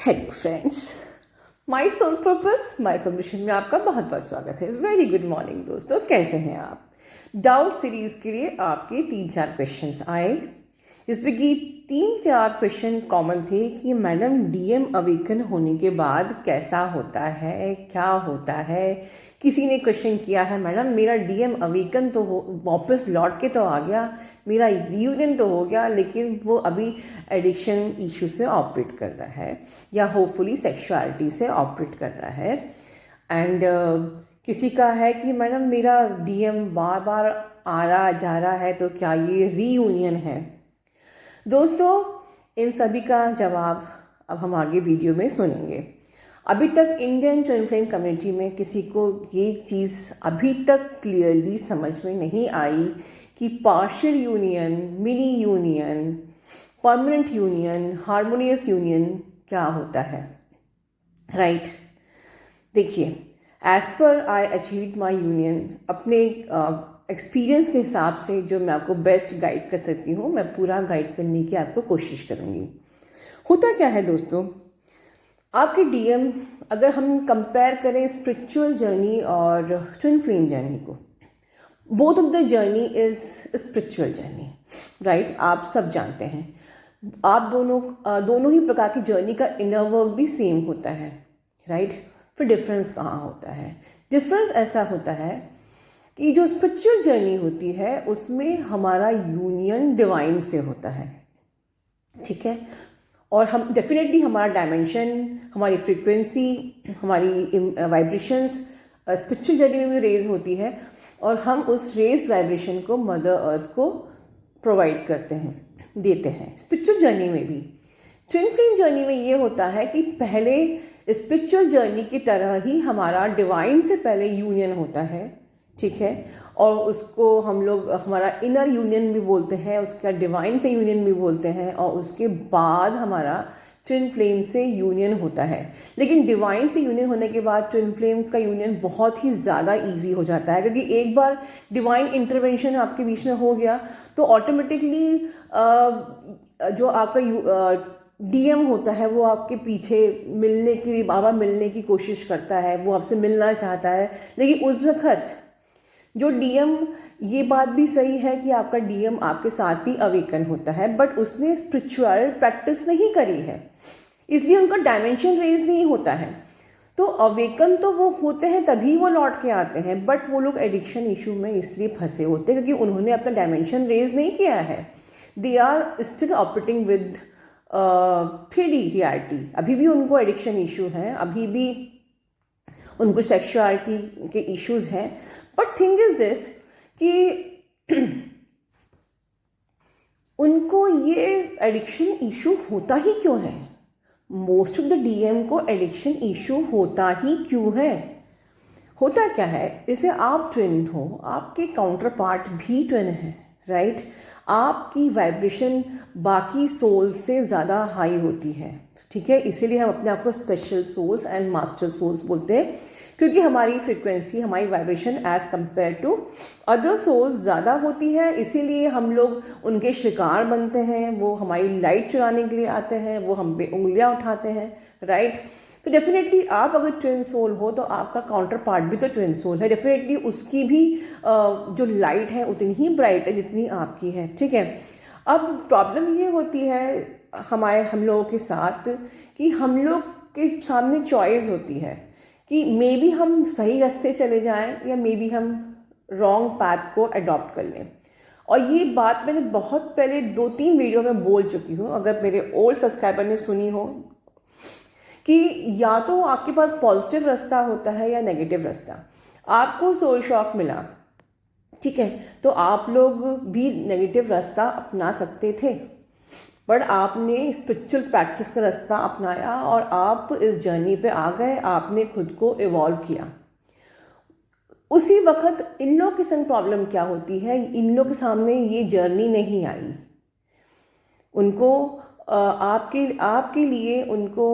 Hello friends, my soul purpose my solution में आपका बहुत बहुत स्वागत है। वेरी गुड मॉर्निंग दोस्तों, कैसे हैं आप। डाउट सीरीज के लिए आपके 3-4 क्वेश्चंस आए, जिसमें कि 3-4 क्वेश्चन कॉमन थे कि मैडम डीएम अवेकन होने के बाद कैसा होता है, क्या होता है। किसी ने क्वेश्चन किया है, मैडम मेरा डीएम अवेकन तो हो, वापस लौट के तो आ गया, मेरा रियूनियन तो हो गया, लेकिन वो अभी एडिक्शन इशू से ऑपरेट कर रहा है या होपफुली सेक्सुअलिटी से ऑपरेट कर रहा है। एंड किसी का है कि मैडम मेरा डीएम बार बार आ रहा जा रहा है, तो क्या ये रीयूनियन है। दोस्तों, इन सभी का जवाब अब हम आगे वीडियो में सुनेंगे। अभी तक इंडियन ट्विन फ्लेम कम्युनिटी में किसी को ये चीज़ अभी तक क्लियरली समझ में नहीं आई कि partial union, mini union, permanent union, harmonious union क्या होता है। राइट, देखिए, एज पर आई अचीव्ड माई यूनियन, अपने एक्सपीरियंस के हिसाब से जो मैं आपको बेस्ट गाइड कर सकती हूँ, मैं पूरा गाइड करने की आपको कोशिश करूँगी। होता क्या है दोस्तों, आपके डीएम, अगर हम कंपेयर करें स्पिरिचुअल जर्नी और ट्विन फ्लेम जर्नी को, both of the journey is spiritual journey. Right, आप सब जानते हैं, आप दोनों ही प्रकार की जर्नी का इनर वर्क भी सेम होता है। राइट, फिर डिफरेंस कहाँ होता है। डिफरेंस ऐसा होता है कि जो स्पिरिचुअल जर्नी होती है उसमें हमारा यूनियन डिवाइन से होता है, ठीक है। और हम डेफिनेटली हमारा डायमेंशन, हमारी फ्रीक्वेंसी, हमारी वाइब्रेशंस स्पिरिचुअल जर्नी में भी रेज होती है, और हम उस रेज वाइब्रेशन को मदर अर्थ को प्रोवाइड करते हैं, देते हैं। स्पिरिचुअल जर्नी में भी, ट्विन फ्लेम जर्नी में ये होता है कि पहले स्पिरिचुअल जर्नी की तरह ही हमारा डिवाइन से पहले यूनियन होता है, ठीक है। और उसको हम लोग हमारा इनर यूनियन भी बोलते हैं, उसका डिवाइन से यूनियन भी बोलते हैं, और उसके बाद हमारा ट्विन फ्लेम से यूनियन होता है। लेकिन डिवाइन से यूनियन होने के बाद ट्विन फ्लेम का यूनियन बहुत ही ज़्यादा इजी हो जाता है, क्योंकि एक बार डिवाइन इंटरवेंशन आपके बीच में हो गया तो ऑटोमेटिकली जो आपका डीएम होता है वो आपके पीछे मिलने के लिए बार बार मिलने की कोशिश करता है, वो आपसे मिलना चाहता है। लेकिन उस वक्त जो डीएम, ये बात भी सही है कि आपका डीएम आपके साथ ही अवेकन होता है, बट उसने स्पिरिचुअल प्रैक्टिस नहीं करी है, इसलिए उनका डायमेंशन रेज नहीं होता है। तो अवेकन तो वो होते हैं तभी वो लौट के आते हैं, बट वो लोग एडिक्शन इशू में इसलिए फंसे होते हैं क्योंकि उन्होंने अपना डायमेंशन रेज नहीं किया है। They are still operating with 3D reality. अभी भी उनको एडिक्शन इशू है, अभी भी उनको सेक्सुअलिटी के इश्यूज हैं। बट थिंग इज दिस कि उनको ये एडिक्शन इशू होता ही क्यों है। मोस्ट ऑफ द डीएम को एडिक्शन इशू होता ही क्यों है। होता क्या है, जैसे आप ट्विन हो, आपके काउंटर पार्ट भी ट्विन है। राइट, आपकी वाइब्रेशन बाकी सोल्स से ज़्यादा हाई होती है, ठीक है। इसीलिए हम अपने आप को special souls and master souls बोलते हैं, क्योंकि हमारी फ्रिक्वेंसी, हमारी vibration as compare to other souls ज़्यादा होती है। इसीलिए हम लोग उनके शिकार बनते हैं, वो हमारी लाइट चुराने के लिए आते हैं, वो हम पे उंगलियां उठाते हैं। राइट, तो डेफिनेटली आप अगर ट्विन सोल हो तो आपका काउंटर पार्ट भी तो ट्विन सोल है, डेफिनेटली उसकी भी जो लाइट है उतनी ही ब्राइट है जितनी आपकी है, ठीक है। अब प्रॉब्लम ये होती है हम लोगों के साथ कि हम लोग के सामने चॉइस होती है कि मे बी हम सही रास्ते चले जाएं या मे बी हम रॉन्ग पाथ को अडॉप्ट कर लें। और ये बात मैंने बहुत पहले 2-3 वीडियो में बोल चुकी हूँ, अगर मेरे ओल्ड सब्सक्राइबर ने सुनी हो, कि या तो आपके पास पॉजिटिव रास्ता होता है या नेगेटिव रास्ता। आपको सोल शॉक मिला, ठीक है, तो आप लोग भी नेगेटिव रास्ता अपना सकते थे, बट आपने स्पिरिचुअल प्रैक्टिस का रास्ता अपनाया और आप इस जर्नी पे आ गए, आपने खुद को इवॉल्व किया। उसी वक्त इन लोग के संग प्रॉब्लम क्या होती है, इन लोग के सामने ये जर्नी नहीं आई। उनको आपके लिए उनको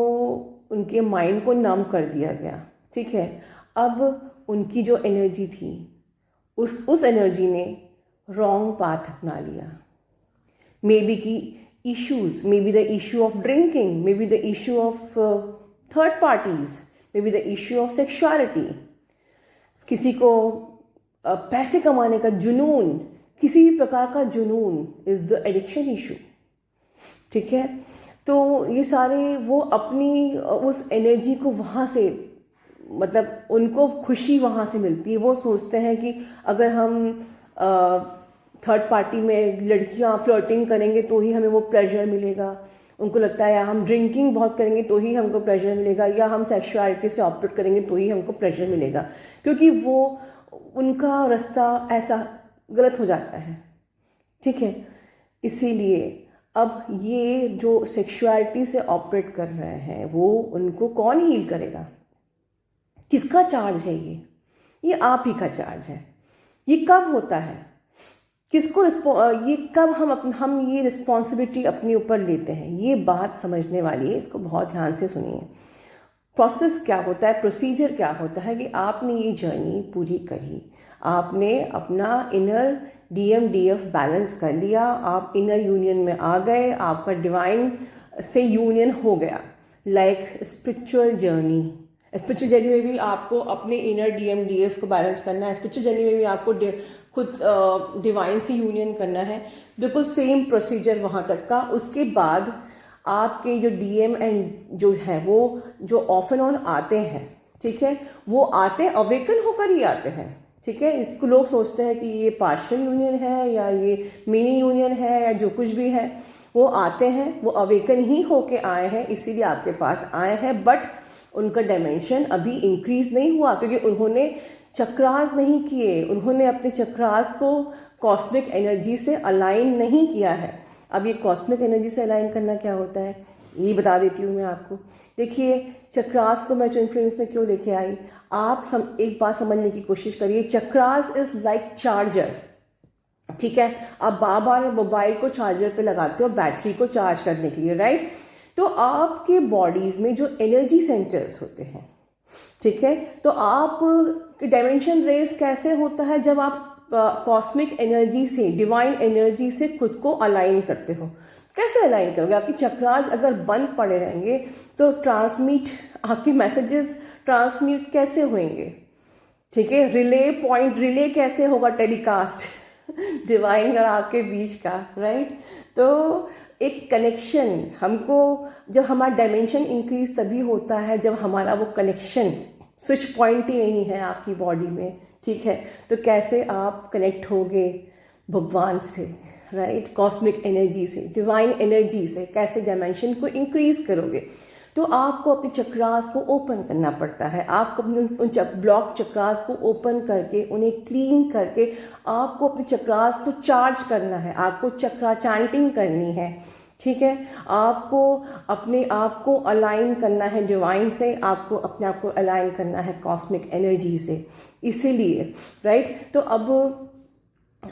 उनके माइंड को नम कर दिया गया, ठीक है। अब उनकी जो एनर्जी थी, उस एनर्जी ने रॉन्ग पाथ अपना लिया। मे बी कि issues, maybe the issue of drinking, maybe the issue of third parties, maybe the issue of sexuality. किसी को पैसे कमाने का जुनून, किसी भी प्रकार का जुनून इज़ द एडिक्शन इशू. ठीक है, तो ये सारे वो अपनी उस एनर्जी को वहाँ से, मतलब उनको खुशी वहाँ से मिलती है. वो सोचते हैं कि अगर हम थर्ड पार्टी में लड़कियाँ फ्लर्टिंग करेंगे तो ही हमें वो प्लेजर मिलेगा. उनको लगता है या हम ड्रिंकिंग बहुत करेंगे तो ही हमको प्लेजर मिलेगा, या हम सेक्सुअलिटी से ऑपरेट करेंगे तो ही हमको प्लेजर मिलेगा, क्योंकि वो उनका रास्ता ऐसा गलत हो जाता है. ठीक है, इसीलिए अब ये जो सेक्सुअलिटी से ऑपरेट कर रहे हैं वो उनको कौन हील करेगा? किसका चार्ज है ये आप ही का चार्ज है. ये कब होता है, किसको ये कब हम ये रिस्पॉन्सिबिलिटी अपने ऊपर लेते हैं? ये बात समझने वाली है, इसको बहुत ध्यान से सुनिए. प्रोसेस क्या होता है, प्रोसीजर क्या होता है कि आपने ये जर्नी पूरी करी, आपने अपना इनर DMDF बैलेंस कर लिया, आप इनर यूनियन में आ गए, आपका डिवाइन से यूनियन हो गया. लाइक स्पिरिचुअल जर्नी में भी आपको अपने इनर DMDF को बैलेंस करना है. स्पिरिचुअल जर्नी में भी आपको खुद डिवाइन से यूनियन करना है. बिल्कुल सेम प्रोसीजर वहाँ तक का. उसके बाद आपके जो DM एंड जो है वो जो ऑफ एंड ऑन आते हैं, ठीक है, वो आते अवेकन होकर ही आते हैं. ठीक है, इसको लोग सोचते हैं कि ये पार्शियल यूनियन है या ये मिनी यूनियन है या जो कुछ भी है, वो आते हैं, वो अवेकन ही होके आए हैं, इसीलिए आपके पास आए हैं. बट उनका डायमेंशन अभी इंक्रीज नहीं हुआ, क्योंकि उन्होंने चक्रास नहीं किए, उन्होंने अपने चक्रास को कॉस्मिक एनर्जी से अलाइन नहीं किया है. अब ये कॉस्मिक एनर्जी से अलाइन करना क्या होता है ये बता देती हूँ मैं आपको. देखिए, चक्रास को मैं जो इन्फ्लुएंस में क्यों लेके आई, आप एक बात समझने की कोशिश करिए. Chakras is like charger. ठीक है, आप बार बार मोबाइल को चार्जर पे लगाते हो बैटरी को चार्ज करने के लिए, राइट? तो आपके बॉडीज में जो एनर्जी सेंटर्स होते हैं, ठीक है, तो आप डायमेंशन रेस कैसे होता है जब आप कॉस्मिक एनर्जी से, डिवाइन एनर्जी से खुद को अलाइन करते हो. कैसे अलाइन करोगे? आपकी चक्रास अगर बंद पड़े रहेंगे तो आपकी मैसेजेस ट्रांसमिट कैसे होंगे? ठीक है, रिले कैसे होगा टेलीकास्ट डिवाइन और आपके बीच का, राइट? तो एक कनेक्शन हमको, जब हमारा डायमेंशन इंक्रीज तभी होता है जब हमारा वो कनेक्शन, स्विच पॉइंट ही नहीं है आपकी बॉडी में. ठीक है, तो कैसे आप कनेक्ट होगे भगवान से, राइट? कॉस्मिक एनर्जी से, डिवाइन एनर्जी से कैसे डायमेंशन को इंक्रीज करोगे? तो आपको अपने चक्रास को ओपन करना पड़ता है. आपको अपने उन ब्लॉक चक्रास को ओपन करके, उन्हें क्लीन करके आपको अपने चक्रास को चार्ज करना है. आपको चक्रा चैंटिंग करनी है. ठीक है, आपको अपने आप को अलाइन करना है डिवाइन से, आपको अपने आप को अलाइन करना है कॉस्मिक एनर्जी से. इसीलिए, राइट, तो अब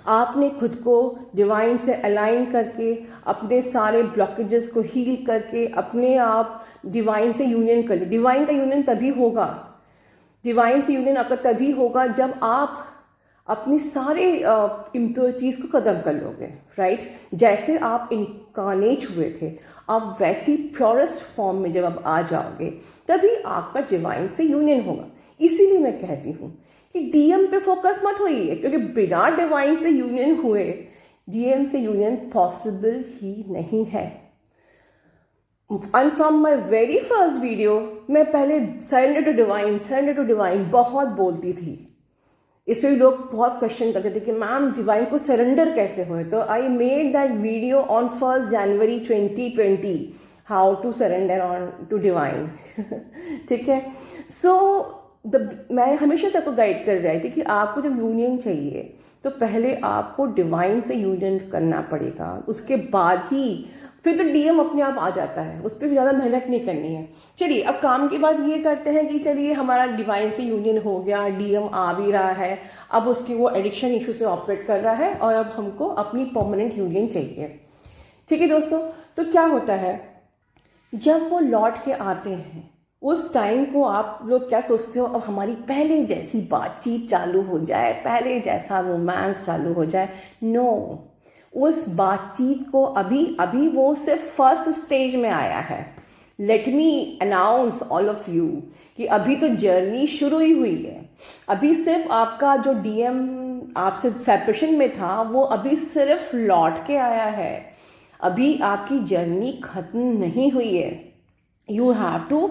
आपने खुद को डिवाइन से अलाइन करके, अपने सारे ब्लॉकेजेस को हील करके, अपने आप डिवाइन से यूनियन कर ले. डिवाइन का यूनियन तभी होगा, डिवाइन से यूनियन आपका तभी होगा जब आप अपनी सारे इम्प्योरिटीज़ को ख़त्म कर लोगे, राइट? जैसे आप इनकारनेट हुए थे, आप वैसी प्योरेस्ट फॉर्म में जब आप आ जाओगे तभी आपका डिवाइन से यूनियन होगा. इसीलिए मैं कहती हूँ कि DM पे फोकस मत होइए, क्योंकि बिना डिवाइन से यूनियन हुए DM से यूनियन पॉसिबल ही नहीं है. And from my very first video मैं पहले सरेंडर टू डिवाइन बहुत बोलती थी. इस पर भी लोग बहुत क्वेश्चन करते थे कि मैम डिवाइन को सरेंडर कैसे हुए. तो I made that video on 1 January 2020, how to surrender on to divine. ठीक है, सो मैं हमेशा सबको गाइड कर रही थी कि आपको जब यूनियन चाहिए तो पहले आपको डिवाइन से यूनियन करना पड़ेगा, उसके बाद ही फिर तो DM अपने आप आ जाता है. उस पर भी ज़्यादा मेहनत नहीं करनी है. चलिए, अब काम की बात ये करते हैं कि चलिए हमारा डिवाइन से यूनियन हो गया, DM आ भी रहा है, अब उसकी वो एडिक्शन इशू से ऑपरेट कर रहा है और अब हमको अपनी परमानेंट यूनियन चाहिए. ठीक है दोस्तों, तो क्या होता है जब वो लौट के आते हैं उस टाइम को आप लोग क्या सोचते हो, अब हमारी पहले जैसी बातचीत चालू हो जाए, पहले जैसा रोमांस चालू हो जाए. नो, उस बातचीत को अभी वो सिर्फ फर्स्ट स्टेज में आया है। Let me announce all of you कि अभी तो जर्नी शुरू ही हुई है। अभी सिर्फ आपका जो डीएम आपसे सेपरेशन में था वो अभी सिर्फ लौट के आया है। अभी आपकी जर्नी खत्म नहीं हुई है। You have to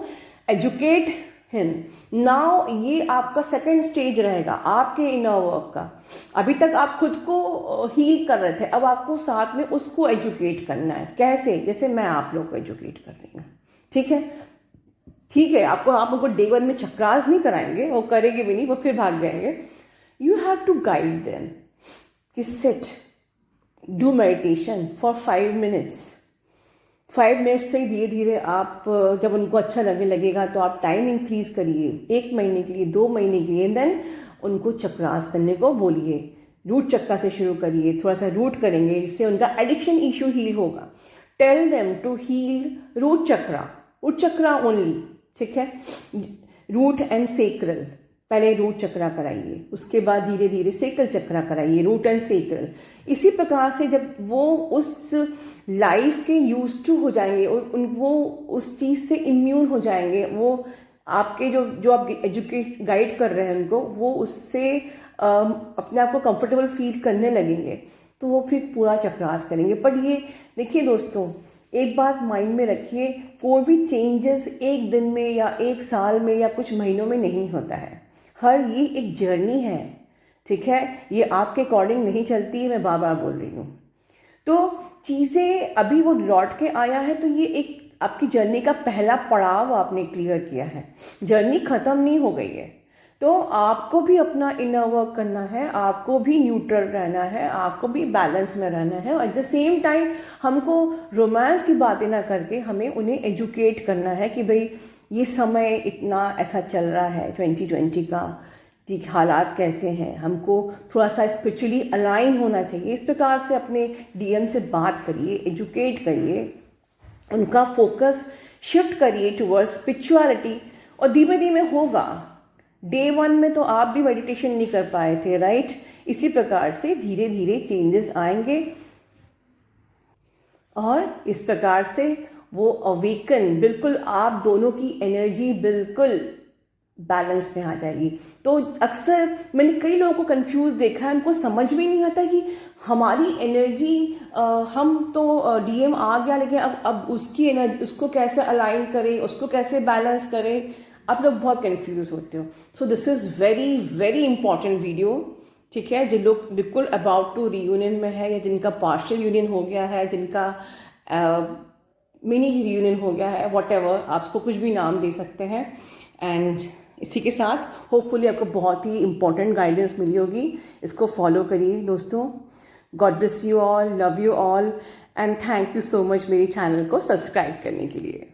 educate him now. ये आपका सेकंड स्टेज रहेगा आपके इनर वर्क का। अभी तक आप खुद को हील कर रहे थे, अब आपको साथ में उसको एजुकेट करना है। कैसे? जैसे मैं आप लोग को एजुकेट कर रही हूँ, ठीक है? ठीक है, आप उनको डे 1 में चक्रास नहीं कराएंगे, वो करेंगे भी नहीं, वो फिर भाग जाएंगे। You have to guide them कि sit, do meditation for 5 minutes. 5 minutes से धीरे धीरे आप जब उनको अच्छा लगने लगेगा तो आप टाइम इंक्रीज करिए 1 महीने के लिए, 2 महीने के लिए, देन उनको चक्रास करने को बोलिए। रूट चक्रा से शुरू करिए, थोड़ा सा रूट करेंगे जिससे उनका एडिक्शन इशू हील होगा। Tell them to heal root chakra only, ठीक है? रूट एंड सेक्रल, पहले रूट चक्रा कराइए, उसके बाद धीरे धीरे सेक्रल चक्रा कराइए, रूट एंड सेक्रल। इसी प्रकार से जब वो उस लाइफ के यूज टू हो जाएंगे, वो उस चीज़ से इम्यून हो जाएंगे, वो आपके जो आप एजुकेट गाइड कर रहे हैं उनको, वो उससे अपने आप को कंफर्टेबल फील करने लगेंगे, तो वो फिर पूरा चक्रास करेंगे। पर ये देखिए दोस्तों, एक बात माइंड में रखिए, कोई भी चेंजेस एक दिन में या एक साल में या कुछ महीनों में नहीं होता है। ये एक जर्नी है, ठीक है? ये आपके अकॉर्डिंग नहीं चलती है, मैं बार बार बोल रही हूँ। तो चीज़ें अभी वो लौट के आया है, तो ये एक आपकी जर्नी का पहला पड़ाव आपने क्लियर किया है। जर्नी ख़त्म नहीं हो गई है, तो आपको भी अपना इनर वर्क करना है, आपको भी न्यूट्रल रहना है, आपको भी बैलेंस में रहना है। और एट द सेम टाइम हमको रोमांस की बातें ना करके हमें उन्हें एजुकेट करना है कि भाई ये समय इतना ऐसा चल रहा है 2020 का, ठीक, हालात कैसे हैं, हमको थोड़ा सा स्पिरिचुअली अलाइन होना चाहिए। इस प्रकार से अपने डीएम से बात करिए, एजुकेट करिए, उनका फोकस शिफ्ट करिए टुवर्ड्स स्पिरिचुअलिटी, और धीमे धीमे होगा। डे 1 में तो आप भी मेडिटेशन नहीं कर पाए थे, राइट? इसी प्रकार से धीरे धीरे चेंजेस आएंगे और इस प्रकार से वो अवेकन, बिल्कुल आप दोनों की एनर्जी बिल्कुल बैलेंस में आ जाएगी। तो अक्सर मैंने कई लोगों को कंफ्यूज देखा है, उनको समझ में नहीं आता कि हमारी एनर्जी, हम तो डीएम आ गया, लेकिन अब उसकी एनर्जी, उसको कैसे अलाइन करें, उसको कैसे बैलेंस करें, आप लोग बहुत कंफ्यूज होते हो। So this is very very important video, ठीक है? जिन लोग बिल्कुल अबाउट टू रीयूनियन में है, या जिनका पार्शियल यूनियन हो गया है, जिनका मिनी रीयूनियन हो गया है, व्हाटएवर, आप उसको कुछ भी नाम दे सकते हैं। एंड इसी के साथ होपफुली आपको बहुत ही इंपॉर्टेंट गाइडेंस मिली होगी। इसको फॉलो करिए दोस्तों। God bless you all, love you all, and thank you so much मेरे चैनल को सब्सक्राइब करने के लिए।